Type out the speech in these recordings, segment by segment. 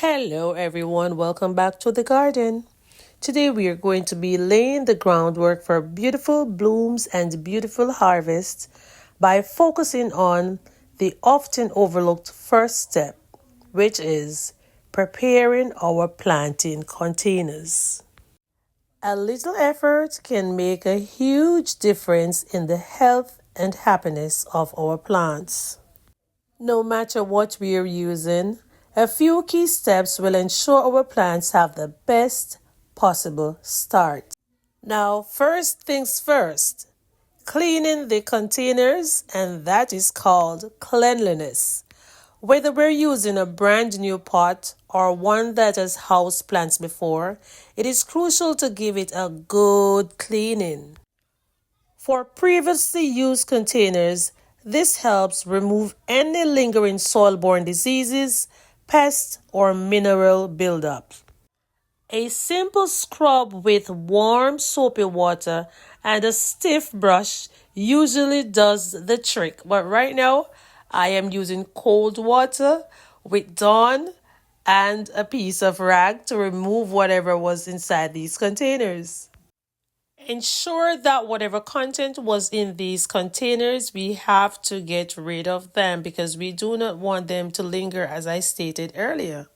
Hello everyone, welcome back to the garden. Today we are going to be laying the groundwork for beautiful blooms and beautiful harvests by focusing on the often overlooked first step, which is preparing our planting containers. A little effort can make a huge difference in the health and happiness of our plants. No matter what we are using, a few key steps will ensure our plants have the best possible start. Now, first things first, cleaning the containers, and that is called cleanliness. Whether we're using a brand new pot or one that has housed plants before, it is crucial to give it a good cleaning. For previously used containers, this helps remove any lingering soil-borne diseases, pests, or mineral buildup. A simple scrub with warm soapy water and a stiff brush usually does the trick. But right now, I am using cold water with Dawn and a piece of rag to remove whatever was inside these containers. Ensure that whatever content was in these containers, we have to get rid of them because we do not want them to linger, as I stated earlier.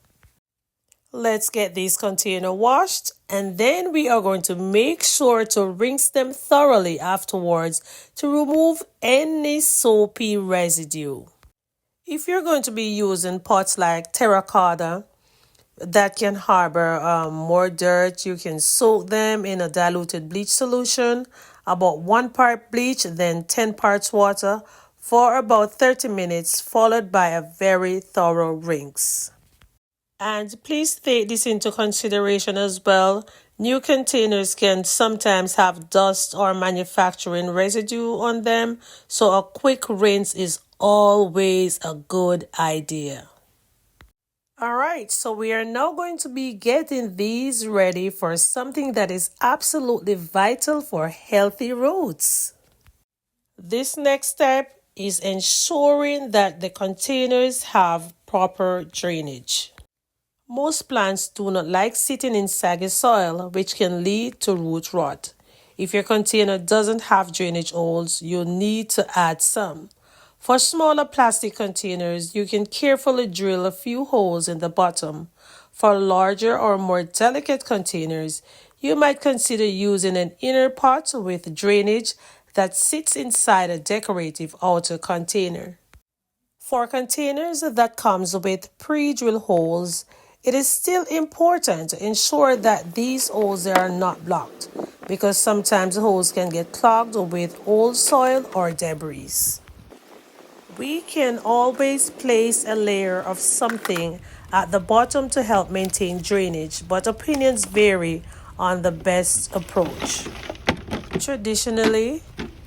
Let's get these containers washed, and then we are going to make sure to rinse them thoroughly afterwards to remove any soapy residue. If you're going to be using pots like terracotta, that can harbor more dirt, you can soak them in a diluted bleach solution, about 1 part bleach, then 10 parts water, for about 30 minutes, followed by a very thorough rinse. And please take this into consideration as well. New containers can sometimes have dust or manufacturing residue on them, so a quick rinse is always a good idea. Alright, so we are now going to be getting these ready for something that is absolutely vital for healthy roots. This next step is ensuring that the containers have proper drainage. Most plants do not like sitting in saggy soil, which can lead to root rot. If your container doesn't have drainage holes, you'll need to add some. For smaller plastic containers, you can carefully drill a few holes in the bottom. For larger or more delicate containers, you might consider using an inner pot with drainage that sits inside a decorative outer container. For containers that comes with pre-drilled holes, it is still important to ensure that these holes are not blocked because sometimes the holes can get clogged with old soil or debris. We can always place a layer of something at the bottom to help maintain drainage, but opinions vary on the best approach. Traditionally,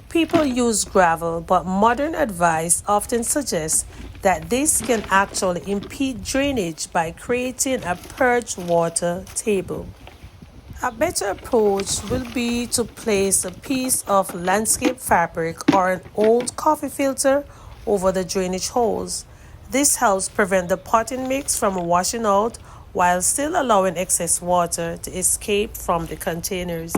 people use gravel, but modern advice often suggests that this can actually impede drainage by creating a purged water table. A better approach will be to place a piece of landscape fabric or an old coffee filter over the drainage holes. This helps prevent the potting mix from washing out while still allowing excess water to escape from the containers.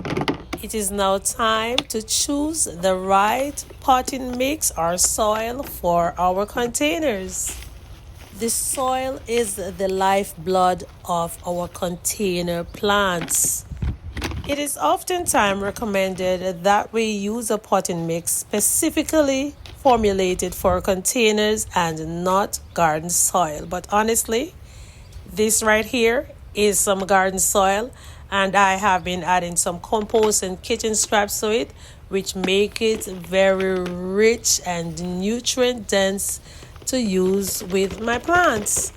It is now time to choose the right potting mix or soil for our containers. The soil is the lifeblood of our container plants. It is oftentimes recommended that we use a potting mix specifically formulated for containers and not garden soil. But honestly, this right here is some garden soil, and I have been adding some compost and kitchen scraps to it, which make it very rich and nutrient dense to use with my plants.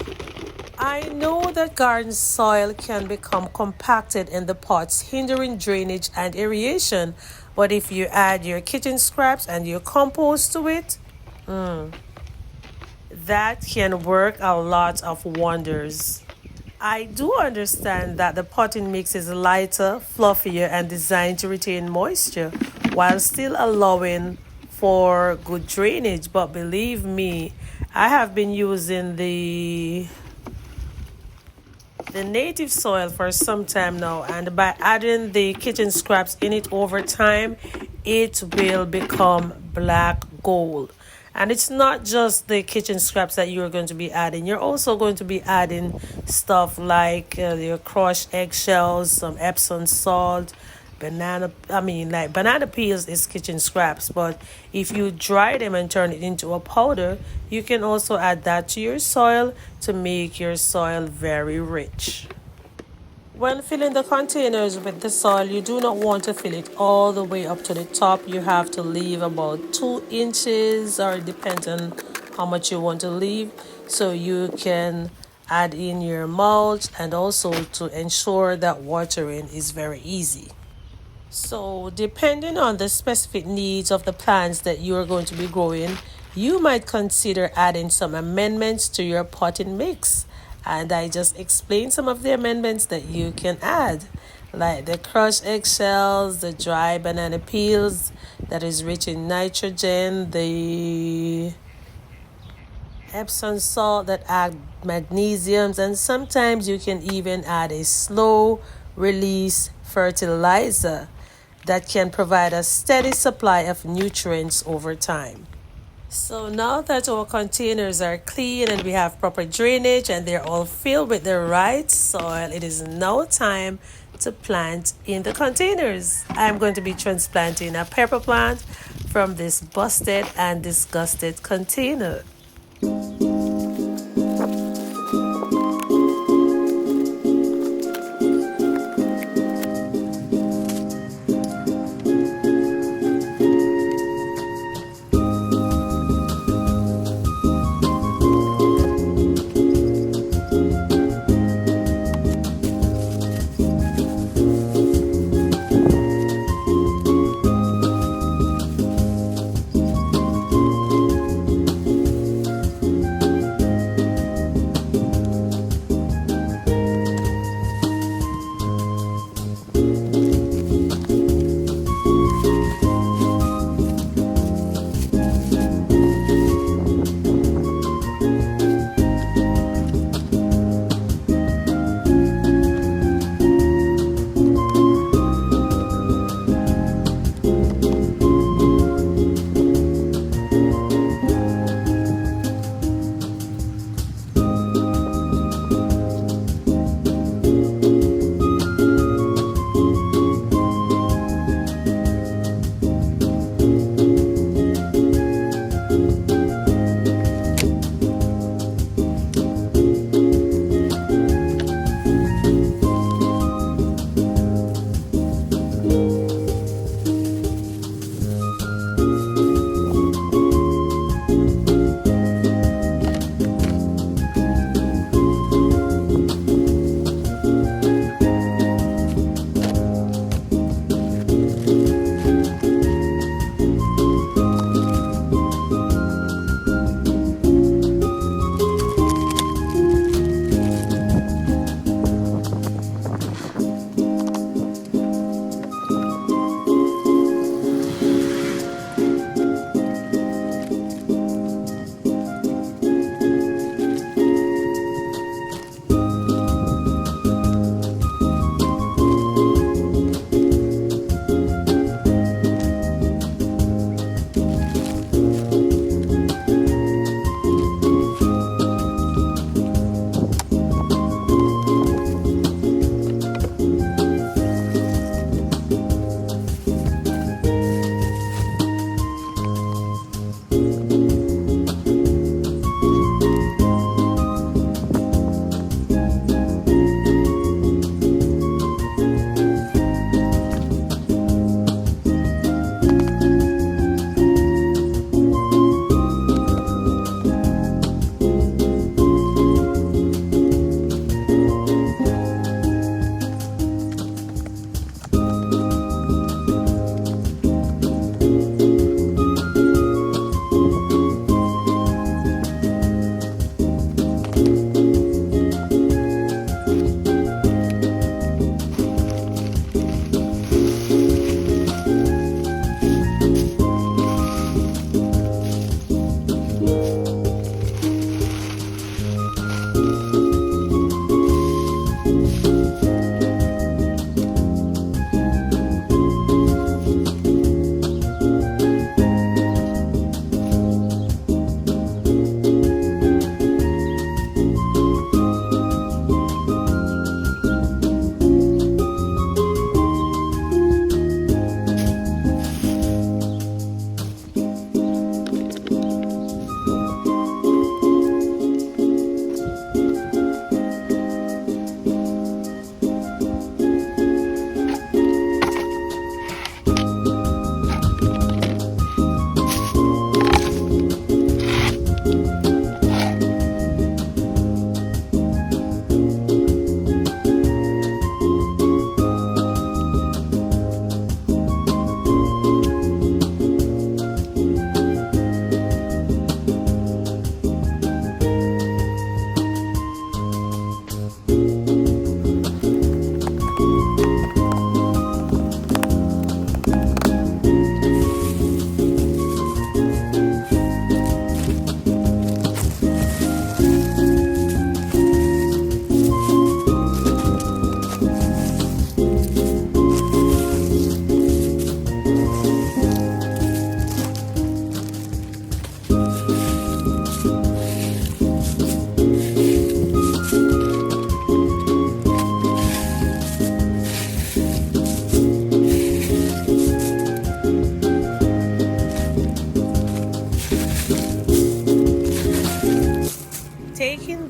I know that garden soil can become compacted in the pots, hindering drainage and aeration, but if you add your kitchen scraps and your compost to it, that can work a lot of wonders. I do understand that the potting mix is lighter, fluffier, and designed to retain moisture while still allowing for good drainage, but believe me, I have been using the the native soil for some time now, and by adding the kitchen scraps in it over time, it will become black gold. And it's not just the kitchen scraps that you're going to be adding. You're also going to be adding stuff like your crushed eggshells, some Epsom salt, like banana peels is kitchen scraps, but if you dry them and turn it into a powder, you can also add that to your soil to make your soil very rich. When filling the containers with the soil, you do not want to fill it all the way up to the top. You have to leave about 2 inches, or it depends on how much you want to leave, so you can add in your mulch and also to ensure that watering is very easy. So, depending on the specific needs of the plants that you are going to be growing, you might consider adding some amendments to your potting mix. And I just explained some of the amendments that you can add, like the crushed eggshells, the dry banana peels that is rich in nitrogen, the Epsom salt that add magnesiums, and sometimes you can even add a slow release fertilizer that can provide a steady supply of nutrients over time. So now that our containers are clean and we have proper drainage and they're all filled with the right soil, it is now time to plant in the containers. I'm going to be transplanting a pepper plant from this busted and disgusted container.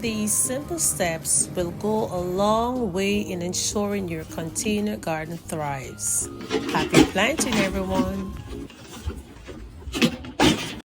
these simple steps will go a long way in ensuring your container garden thrives. Happy planting, everyone!